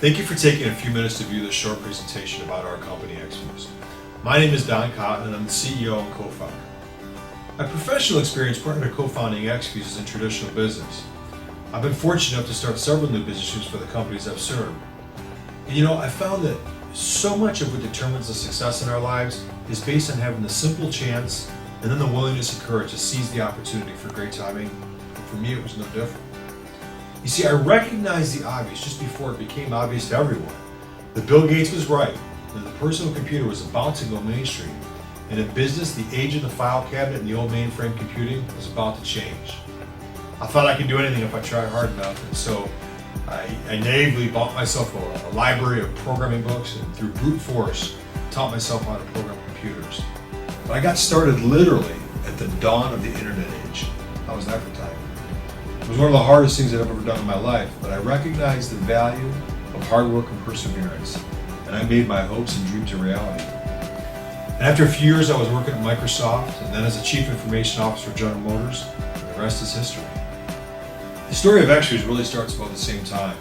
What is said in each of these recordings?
Thank you for taking a few minutes to view this short presentation about our company, eXfuze. My name is Don Cotton and I'm the CEO and co-founder. My professional experience prior to co-founding eXfuze is in traditional business. I've been fortunate enough to start several new business units for the companies I've served. And I found that so much of what determines the success in our lives is based on having the simple chance and then the willingness and courage to seize the opportunity for great timing. And for me, it was no different. You see, I recognized the obvious just before it became obvious to everyone. That Bill Gates was right, that the personal computer was about to go mainstream, and in business, the age of the file cabinet and the old mainframe computing was about to change. I thought I could do anything if I tried hard enough, and so I naively bought myself a library of programming books and through brute force taught myself how to program computers. But I got started literally at the dawn of the internet age. How was that for timing? It was one of the hardest things I've ever done in my life, but I recognized the value of hard work and perseverance, and I made my hopes and dreams a reality. And after a few years, I was working at Microsoft, and then as a Chief Information Officer for General Motors, and the rest is history. The story of eXfuze really starts about the same time.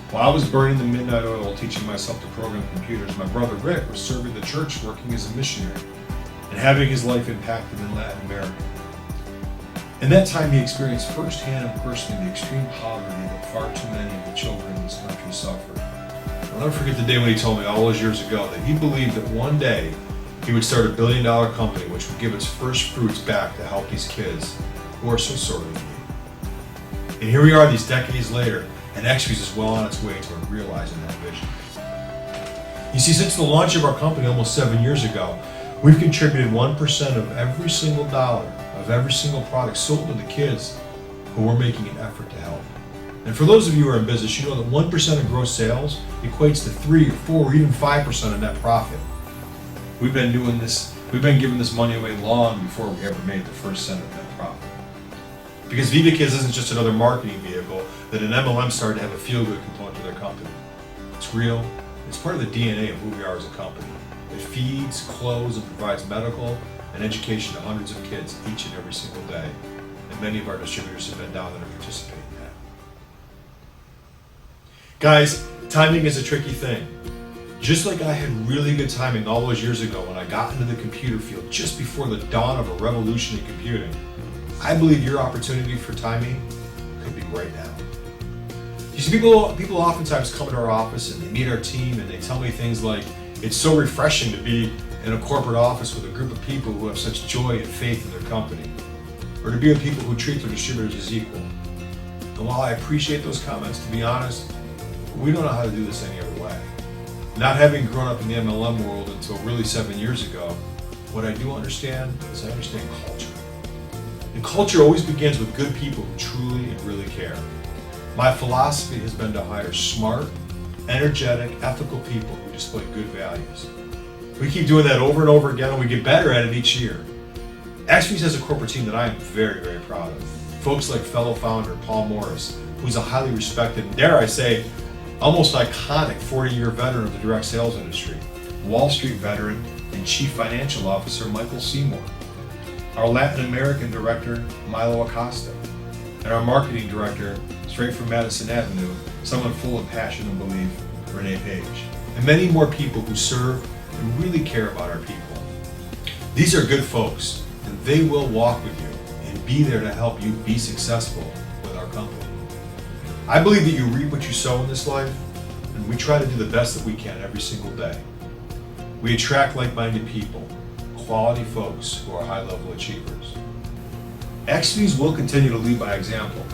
While I was burning the midnight oil teaching myself to program computers, my brother Rick was serving the church working as a missionary and having his life impacted in Latin America. In that time, he experienced firsthand and personally the extreme poverty that far too many of the children in this country suffered. I'll never forget the day when he told me all those years ago that he believed that one day he would start a billion-dollar company which would give its first fruits back to help these kids who are so sorely in need. And here we are these decades later, and eXfuze is well on its way toward realizing that vision. You see, since the launch of our company almost 7 years ago, we've contributed 1% of every single dollar of every single product sold to the kids who we're making an effort to help. And for those of you who are in business, you know that 1% of gross sales equates to 3 or 4 or even 5% of net profit. We've been giving this money away long before we ever made the first cent of net profit. Because Viva Kids isn't just another marketing vehicle that an MLM started to have a feel-good component to their company. It's real. It's part of the DNA of who we are as a company. It feeds, clothes, and provides medical and education to hundreds of kids each and every single day. And many of our distributors have been down there to participate in that. Guys, timing is a tricky thing. Just like I had really good timing all those years ago when I got into the computer field just before the dawn of a revolution in computing, I believe your opportunity for timing could be right now. You see, people oftentimes come to our office and they meet our team and they tell me things like, it's so refreshing to be in a corporate office with a group of people who have such joy and faith in their company, or to be with people who treat their distributors as equal. And while I appreciate those comments, to be honest, we don't know how to do this any other way. Not having grown up in the MLM world until really 7 years ago, what I do understand is I understand culture. And culture always begins with good people who truly and really care. My philosophy has been to hire smart, energetic, ethical people who display good values. We keep doing that over and over again, and we get better at it each year. eXfuze has a corporate team that I am very, very proud of. Folks like fellow founder Paul Morris, who's a highly respected, and dare I say, almost iconic 40-year veteran of the direct sales industry, Wall Street veteran and Chief Financial Officer Michael Seymour, our Latin American director Milo Acosta, and our marketing director, straight from Madison Avenue, someone full of passion and belief, Renee Page, and many more people who serve and really care about our people. These are good folks, and they will walk with you and be there to help you be successful with our company. I believe that you reap what you sow in this life, and we try to do the best that we can every single day. We attract like-minded people, quality folks who are high-level achievers. eXfuze will continue to lead by example.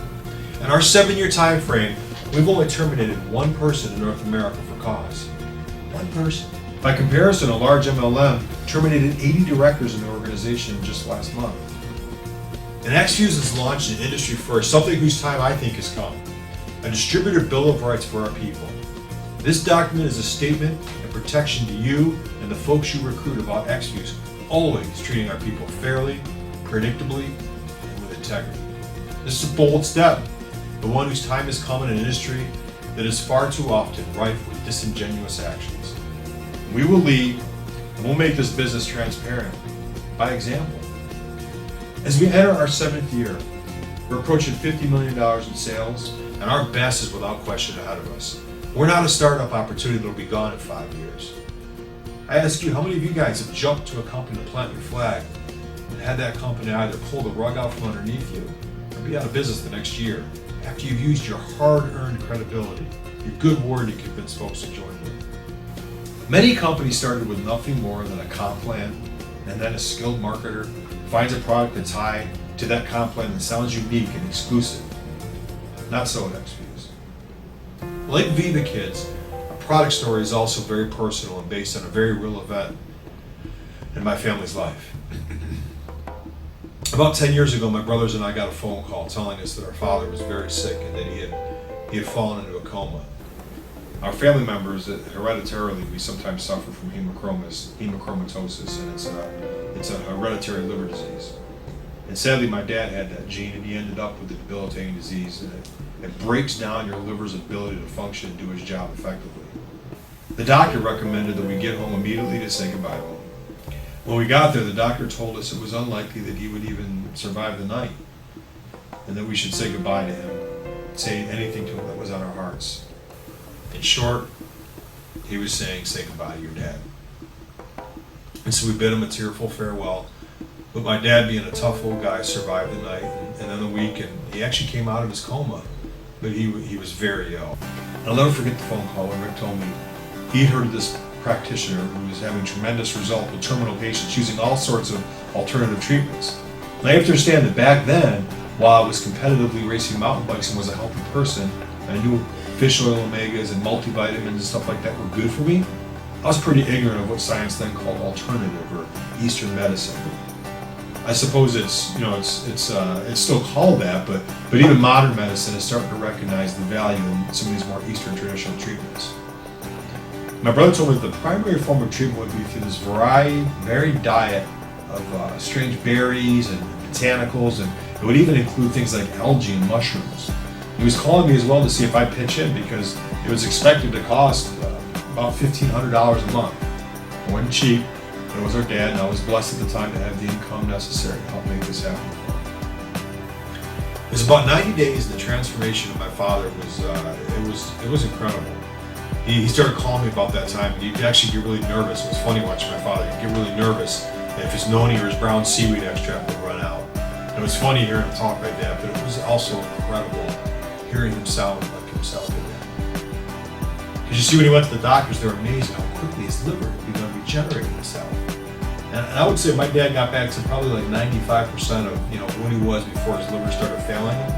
In our 7-year time frame, we've only terminated one person in North America for cause. One person. By comparison, a large MLM terminated 80 directors in the organization just last month. And eXfuze has launched an industry first, something whose time I think has come. A distributor bill of rights for our people. This document is a statement and protection to you and the folks you recruit about eXfuze, always treating our people fairly, predictably, and with integrity. This is a bold step, the one whose time has come in an industry that is far too often rife with disingenuous actions. We will lead, and we'll make this business transparent by example. As we enter our 7th year, we're approaching $50 million in sales, and our best is without question ahead of us. We're not a startup opportunity that'll be gone in 5 years. I ask you, how many of you guys have jumped to a company to plant your flag and had that company either pull the rug out from underneath you or be out of business the next year after you've used your hard-earned credibility, your good word to convince folks to join you? Many companies started with nothing more than a comp plan, and then a skilled marketer finds a product that's tied to that comp plan that sounds unique and exclusive. Not so at eXfuze. Like Viva Kids, our product story is also very personal and based on a very real event in my family's life. About 10 years ago, my brothers and I got a phone call telling us that our father was very sick and that he had fallen into a coma. Our family members, hereditarily, we sometimes suffer from hemochromatosis, and it's a hereditary liver disease. And sadly, my dad had that gene, and he ended up with a debilitating disease, and it breaks down your liver's ability to function and do its job effectively. The doctor recommended that we get home immediately to say goodbye to him. When we got there, the doctor told us it was unlikely that he would even survive the night, and that we should say goodbye to him, say anything to him that was on our hearts. In short, he was saying, say goodbye to your dad. And so we bid him a tearful farewell. But my dad, being a tough old guy, survived the night and then the week, and he actually came out of his coma. But he was very ill. And I'll never forget the phone call when Rick told me he'd heard of this practitioner who was having tremendous results with terminal patients using all sorts of alternative treatments. And I have to understand that back then, while I was competitively racing mountain bikes and was a healthy person, and I knew fish oil omegas and multivitamins and stuff like that were good for me, I was pretty ignorant of what science then called alternative or Eastern medicine. I suppose it's still called that, but even modern medicine is starting to recognize the value in some of these more Eastern traditional treatments. My brother told me that the primary form of treatment would be through this varied diet of strange berries and botanicals, and it would even include things like algae and mushrooms. He was calling me as well to see if I'd pitch in because it was expected to cost about $1,500 a month. It wasn't cheap, but it was our dad, and I was blessed at the time to have the income necessary to help make this happen for him. It was about 90 days. The transformation of my father was incredible. He started calling me about that time. He'd actually get really nervous. It was funny watching my father. He'd get really nervous if his noni or his brown seaweed extract would run out. It was funny hearing him talk like that, but it was also incredible hearing him sound like himself again. Because you see, when he went to the doctors, they were amazed how quickly his liver had begun regenerating itself. And I would say my dad got back to probably like 95% of what he was before his liver started failing him.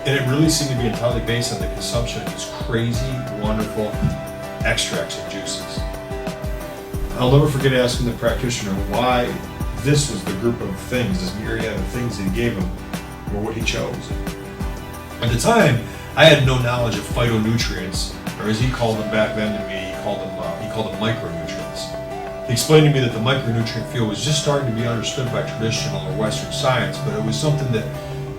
And it really seemed to be entirely based on the consumption of these crazy, wonderful extracts and juices. I'll never forget asking the practitioner why this was the group of things, this myriad of things that he gave him, were what he chose. At the time, I had no knowledge of phytonutrients, or as he called them back then to me, he called them micronutrients. He explained to me that the micronutrient field was just starting to be understood by traditional or Western science, but it was something that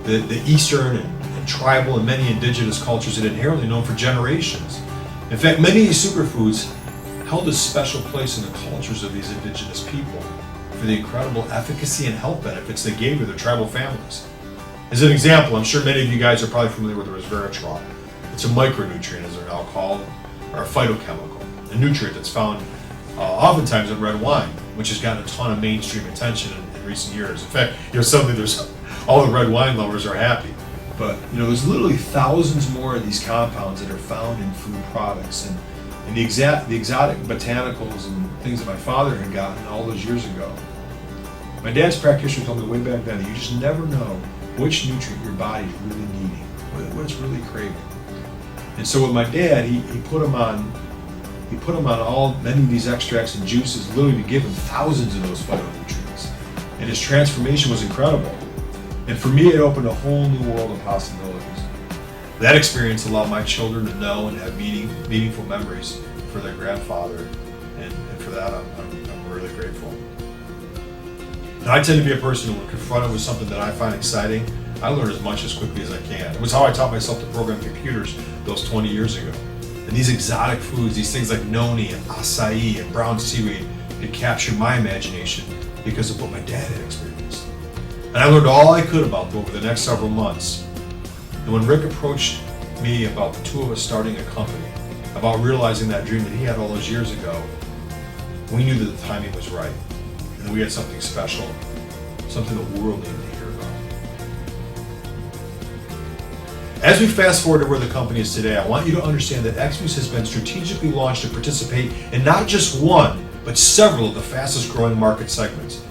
the Eastern and tribal and many indigenous cultures had inherently known for generations. In fact, many of these superfoods held a special place in the cultures of these indigenous people for the incredible efficacy and health benefits they gave to their tribal families. As an example, I'm sure many of you guys are probably familiar with resveratrol. It's a micronutrient, as they're now called, or a phytochemical, a nutrient that's found oftentimes in red wine, which has gotten a ton of mainstream attention in recent years. In fact, suddenly all the red wine lovers are happy. But there's literally thousands more of these compounds that are found in food products, and the exotic botanicals and things that my father had gotten all those years ago. My dad's practitioner told me way back then that you just never know which nutrient your body is really needing, what it's really craving. And so with my dad, he put him on many of these extracts and juices, literally to give him thousands of those phytonutrients. And his transformation was incredible. And for me, it opened a whole new world of possibilities. That experience allowed my children to know and have meaningful memories for their grandfather, and for that I'm really grateful. Now, I tend to be a person who, when confronted with something that I find exciting, I learn as much as quickly as I can. It was how I taught myself to program computers those 20 years ago. And these exotic foods, these things like noni and acai and brown seaweed, could capture my imagination because of what my dad had experienced. And I learned all I could about them over the next several months. And when Rick approached me about the two of us starting a company, about realizing that dream that he had all those years ago, we knew that the timing was right and that we had something special, something the world needed to hear about. As we fast forward to where the company is today, I want you to understand that eXfuze has been strategically launched to participate in not just one, but several of the fastest growing market segments.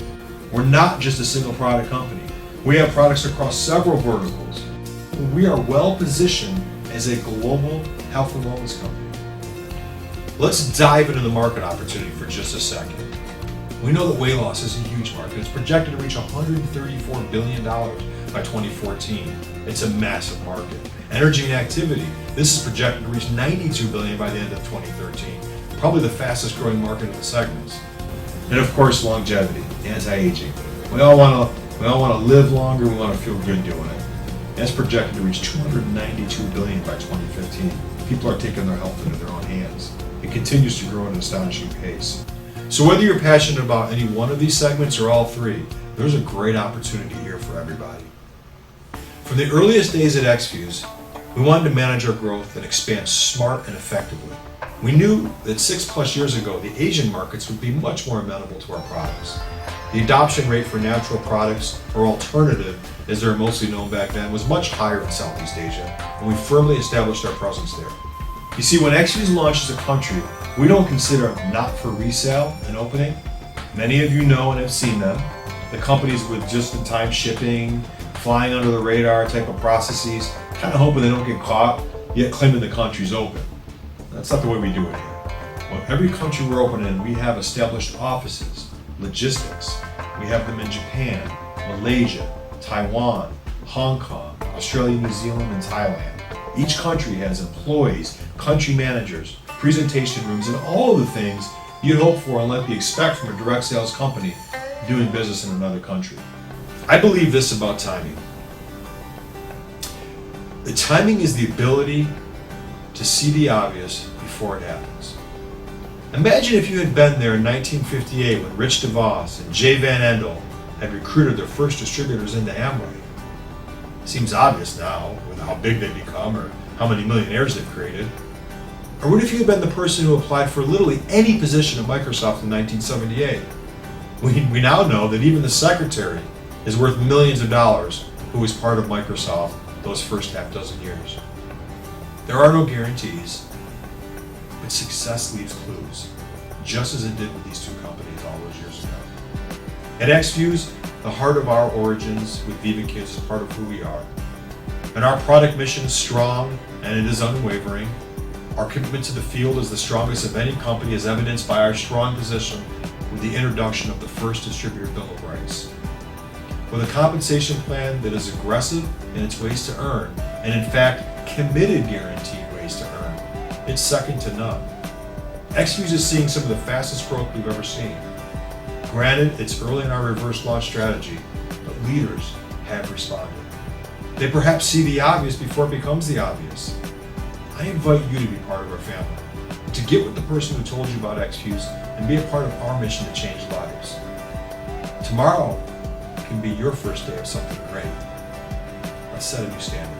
We're not just a single product company. We have products across several verticals. We are well positioned as a global health and wellness company. Let's dive into the market opportunity for just a second. We know that weight loss is a huge market. It's projected to reach $134 billion by 2014. It's a massive market. Energy and activity, this is projected to reach $92 billion by the end of 2013. Probably the fastest growing market of the segments. And of course, longevity, anti-aging. We all want to live longer. We want to feel good doing it. That's projected to reach $292 billion by 2015. People are taking their health into their own hands. It continues to grow at an astonishing pace. So whether you're passionate about any one of these segments or all three, there's a great opportunity here for everybody. From the earliest days at eXfuze, we wanted to manage our growth and expand smart and effectively. We knew that 6+ years ago, the Asian markets would be much more amenable to our products. The adoption rate for natural products, or alternative, as they're mostly known back then, was much higher in Southeast Asia, and we firmly established our presence there. You see, when eXfuze launches a country, we don't consider them not for resale and opening. Many of you know and have seen them. The companies with just-in-time shipping, flying under the radar type of processes, kind of hoping they don't get caught, yet claiming the country's open. That's not the way we do it here. Well, every country we're open in, we have established offices, logistics. We have them in Japan, Malaysia, Taiwan, Hong Kong, Australia, New Zealand, and Thailand. Each country has employees, country managers, presentation rooms, and all of the things you'd hope for and likely expect from a direct sales company doing business in another country. I believe this about timing. The timing is the ability to see the obvious before it happens. Imagine if you had been there in 1958 when Rich DeVos and Jay Van Andel had recruited their first distributors into Amway. Seems obvious now with how big they've become or how many millionaires they've created. Or what if you had been the person who applied for literally any position at Microsoft in 1978? We now know that even the secretary is worth millions of dollars who was part of Microsoft those first half dozen years. There are no guarantees, but success leaves clues, just as it did with these two companies all those years ago. At eXfuze, the heart of our origins with Viva Kids is part of who we are. And our product mission is strong and it is unwavering. Our commitment to the field is the strongest of any company, as evidenced by our strong position with the introduction of the first distributor bill of rights. With a compensation plan that is aggressive in its ways to earn, and in fact, committed guaranteed ways to earn, it's second to none. eXfuze is seeing some of the fastest growth we've ever seen. Granted, it's early in our reverse launch strategy, but leaders have responded. They perhaps see the obvious before it becomes the obvious. I invite you to be part of our family, to get with the person who told you about eXfuze and be a part of our mission to change lives. Tomorrow can be your first day of something great. Let's set a new standard.